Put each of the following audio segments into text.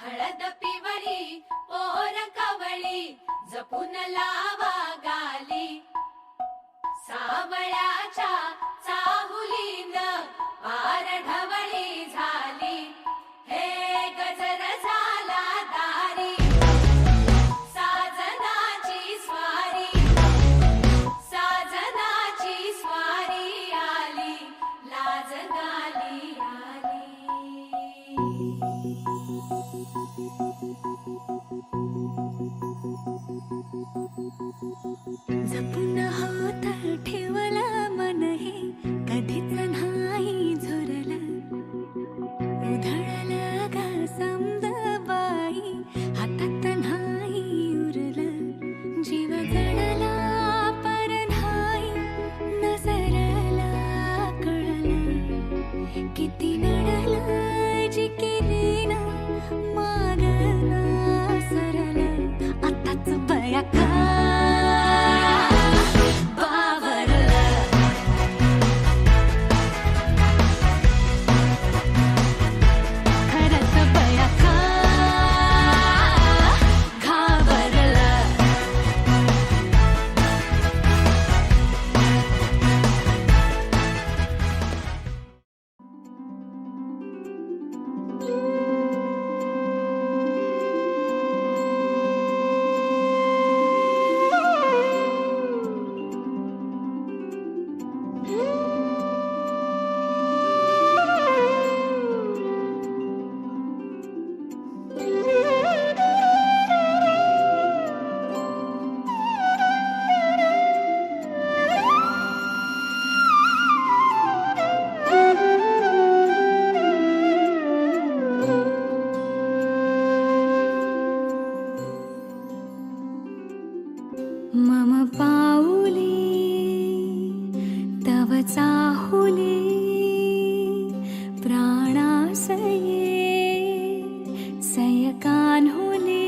हळद पिवळी पोर कवळी जपून लावा गाली सावळ्याच्या चाहुलीन पार ढवळी झाली हे गजर झाला दारी साजनाची स्वारी आली लाज गाली आली जपून होत ठेवला मन हे कधीच नाही झुरला उधळला गा समद बाई हातात नाही उरला जीव जडला पर नाही नजरला कळला किती नडला जी केली ना मागना सरला आताच बया का मम पाऊली तव चाहुली प्राणासये सयकान्हुली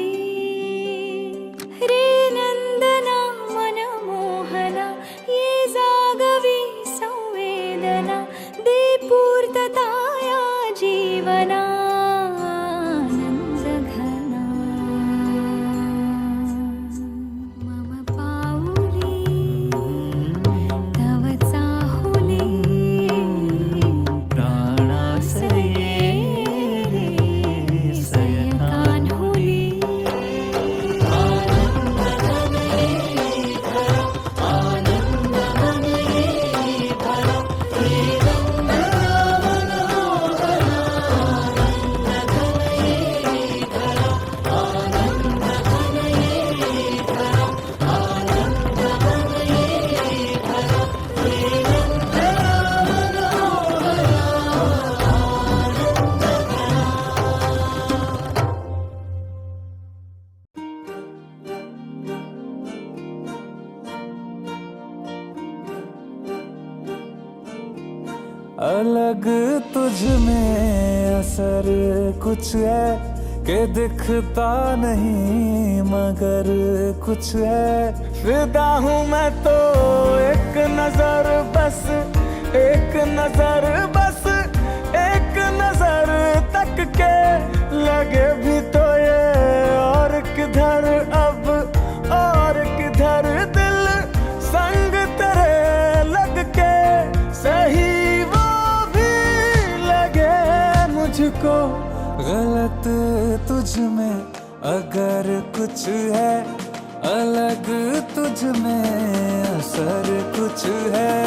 रे नंदना मनमोहना ये जागवी संवेदना दे पूर्तताया जीवना अलग तुझ में असर कुछ है कि दिखता नहीं मगर कुछ है फिदा हूँ मैं तो एक नजर बस एक नजर बस एक नजर तक के लगे भी तो ये और किधर अब और किधर दिल संग तेरे लग के सही मुझको गलत तुझ में अगर कुछ है अलग तुझ में असर कुछ है